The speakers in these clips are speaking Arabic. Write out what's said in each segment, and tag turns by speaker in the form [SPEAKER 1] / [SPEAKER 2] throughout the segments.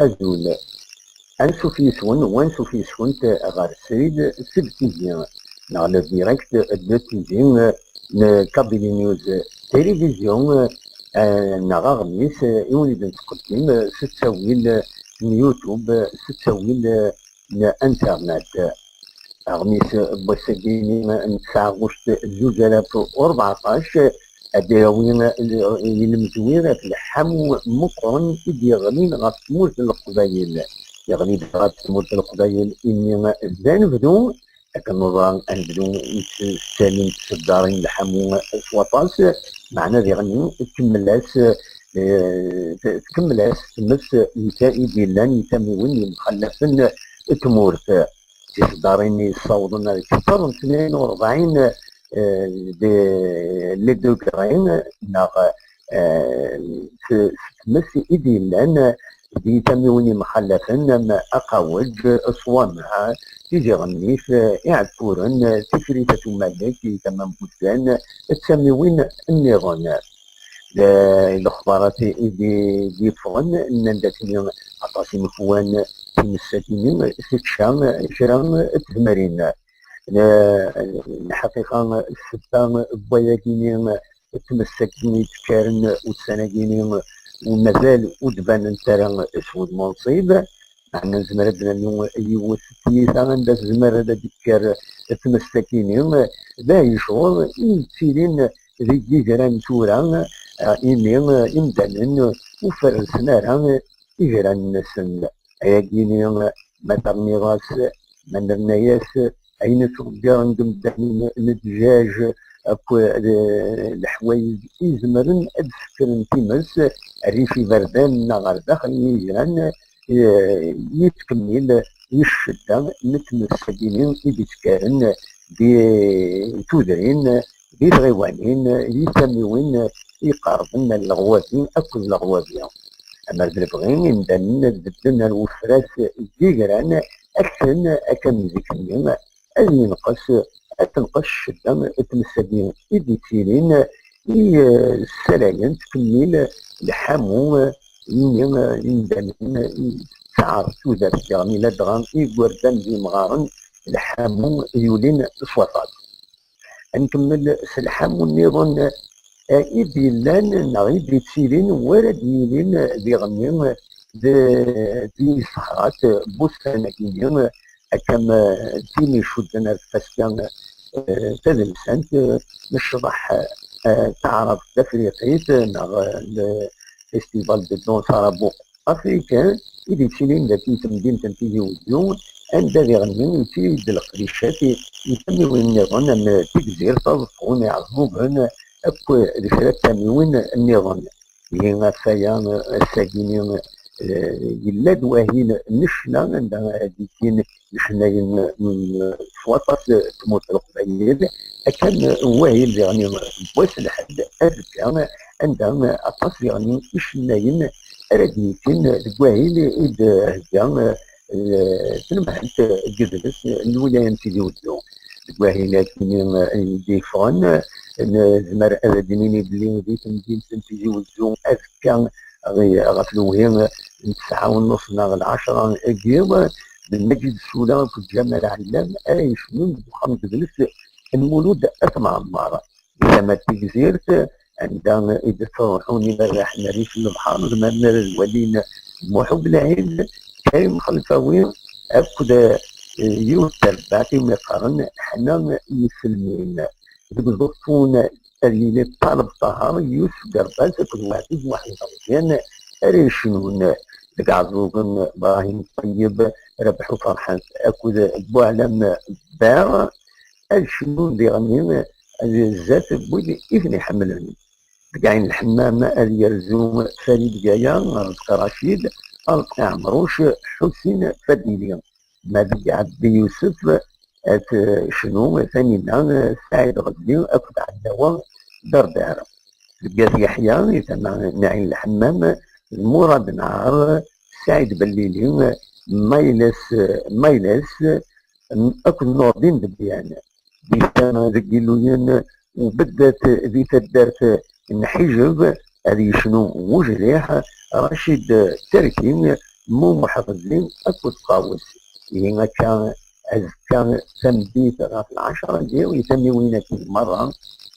[SPEAKER 1] أزول أنشوف يسون وانشوف يسون غير السيد سبتيزيان نغلب ديريكت دو تيزيان كابيلي نيوز تلفزيون نغاغميس يولد نتقدم ستاويل يوتيوب ستاويل انترنت غميس بوسديني نتسعة غشت 2014 أداوين المزويرة في الحمو مقرن إدي غنين غاف تموت القبايل يغني غاف تموت القبايل إني زان بدو لكن نظام أنبدو سالين تصدارين الحمو سواطاس معنا ذي غني تكملاس تمس يتائي بلان يتمون يمخلفن تمورت تصدارين يصوضنا كثر من 42 لي دوغرين ناغ تمس إيدي لان دي تميوني مخلفن ما أقاوج أصوامها تيجي غنيف إعتورن تفريتة مالك تمام بوتان تسميوين النيرون الأخبارات دي فغن أن داتني عطاسي مفوان في مساتين ستشان شران تهمرين الحقيقة الستة بوياكيني تمسكني تكارن وتساناكيني ومازال ودبان نترى اسود منصيب معنا نزمر بنا يو ستيثا عند الزمر هذا ديكار تمسكيني لا يشغل يتسيلين ذي جيران تورا إني إمدانن وفرسنا راه إجران نسن أياكيني مطرني غاس مندرنا ياس أين تغدي عندهم دهين الدجاج أكو الحوايج يزمرن أدفكرن تيمس الريفي بردان نغار داخل يجران يتكمل يشدة متمسكين يبتكارن بتودرين بغيوانين يسميوين يقاربن الغوابين أكو الغوابين أما البغين يمدن بدنا الوفرات جيران أكثر أكم ذكرين أن ينقص تنقص الشدة تمسكين يديتيلين السلاين تكمل الحامو يمدن تعرف ذات يعني لا دغان يقردان دي مغارن الحامو يولين سوطات نكمل سلحام والنظام إيدي لان نغيد يتسيلين ولا ديلين ذي غنين ذي صحرات بوستانكيين كم تيني شدنا الفسكان تدلسانت نشرح تعرف تفريقيت نغ الفيستيفال دو دون سارابوق أفريكان إيدي تسيلين ذاتي تمدين تنتيجي وديون عند ذي غنين في القريشات يتميو النظام أن تجزير تضفون يعظمون أكو رسالة تميون النظام هنا فيا الساكنين يلاد واهين نشنا عندها هذيكين نشناين من فوطات تموت القبائل كان واهين يعني بوس لحد أذكى عندها أطاس يعني نشناين أرديكين واهين إذا هكا تلمحت الجدرس الولاية نتيجي ودو الواهيلات من ديفون زمر أذنيني بلي دي تنجيل تنتيجي ودو أذكى غفلوهم 9:30 ناغ 10 أجيب بالمجد السودان في الجامعة العلام أي شنو محمد جلس المولود أسمع عمارة لما تجزيرت عندما إذا صرحوني برح مريف البحر من الولين محب العين كاين خلفاوين أكد يوتر بعتي مقارن حنا يسلمين بالضفون اللي طالب طهارة يوسف قرباس كل واحد غزيان ريشنون لقعدوكم إبراهيم طيب ربحوا فرحان أكد بوعلم باغ الشنون دي غنين الزات بودي إذن حملني قاعين الحمام اليرزوم فريد جايا رزق رشيد ألقى عمروش حسين فديلي ما بقى عبد يوسف شنو ثانينا سعيد غدي أكد عدوا دردار بقى يحيى يتمع نعين الحمام المراد نهار سعيد بليلي مايلس أكد نوردين بالديانة بيسانا ذكيلوين وبدت ذي تدرت نحجب هذه شنو وجريح رشيد تركين مو محفظين أكو تقاوس هنا كان كان تنبيت غاف العشرة ديال يتمي وينك مرة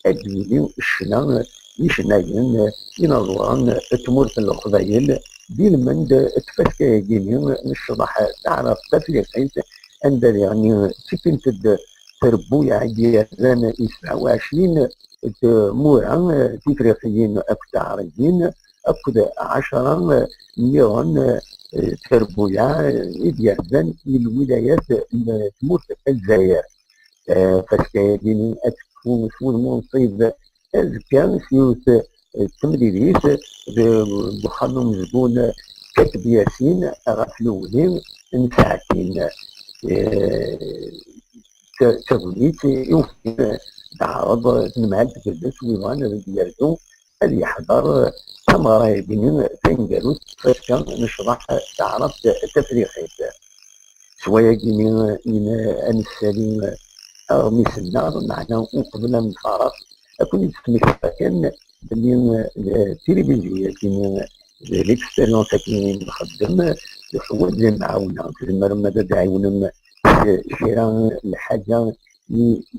[SPEAKER 1] أدلي الشنا يشناين ينظران تمورت القبايل دين من تفسكي ديني الشطح تعرف تفليقيت عند يعني تكنت تربويا عندي زان 29 مورا تفريقيين أكد عربيين أكد 10 مليون تربويا يديرزن للولايات تمورت الجزائر فاسكايدين أتكون سول منصيب كان سيوت التمريريس بخلهم زبون كتب ياسين غاف الأولين نساعتين تغنيت يمكن تعرض نمعد تقدس ويغان ديالتو اللي يحضر ثمرة يبين تنقلوت فاش كان نشرح تعرف تفريقيت شوية كيما أنس سليم أغميس النار معنا وقبل من الفرس أكون يتسمح كان بلي التلفزيون كيما ليكسبيريونس كي نخدم الحوايج اللي معاونا زعما ماذا تعاونهم شراء الحاجة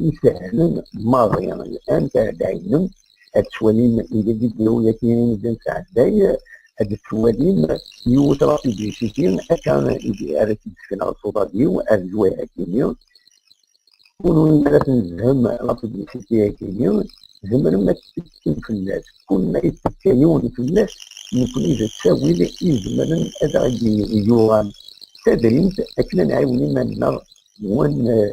[SPEAKER 1] يسهل ماضيا الآن تعاونهم هاد الشوالين إذا فيديو يكين بين ساعتين هاد الشوالين يوترا في بيشيتين كان يدير في الصودا ديو الزوايا كيميون كونوا ناس نزهم لا بيبليسيتي كيميون زمر ما تتكلم في الناس كل ما يتكلمون في الناس يمكن إذا تساوي يزمر هذا غادي يوغان تدريت أكنا نعاوني مالنا وان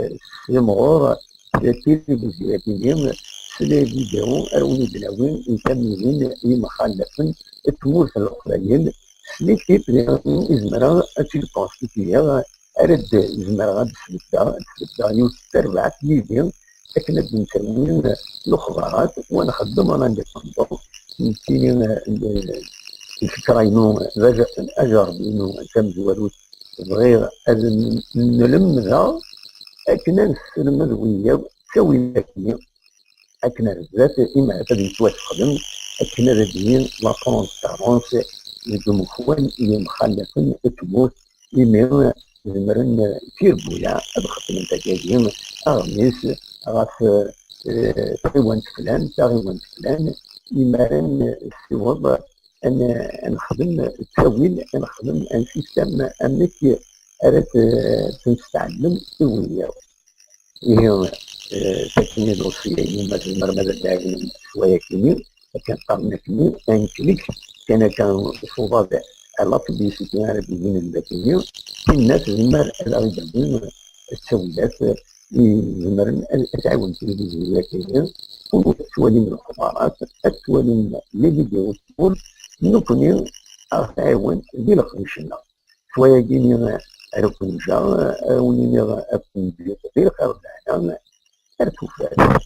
[SPEAKER 1] سمغور التلفزيون كيميون سلا فيديو أروني بلاوين يكملين يمخالفين التمورت الأخرين سليكيب إزمرا تلقاستيكيا أرد إزمرا غاد سبدا يوسف 4 مليون أكنا بنسوين الأخبارات ونخدم أنا ندير يمكن الفكرة إنه أجربينو تمزولوت غير نلمذا أكنا نسلم ذويا تسوي لكني أكنا ذات إما غادي يتواخدم أكنا غاديين لا ترونسبارونس يدوم خوان اللي مخلفين تموت إما زمرن تيربويا أدخل من تجاهيم أغميس غاف تغيوان فلان فلان إما السواب أن نخدم التاويل نخدم ان سيستم أنك أردت تستعلم سويا هي تكني الوصية مثل مرمى داعي شوية كمير كان قرن كمير ان كليك كان صواب على بيسيتي عربيين الباكيين الناس زمر الأربعين السويات زمر تعاون تلفزيونية كبير وتوالي من الخبرات التوالي من لي فيديو تقول نكوني تعاون بالخمشنا شوية كيني أركن جا ونيني أكون بيخير خير لنا أركو فات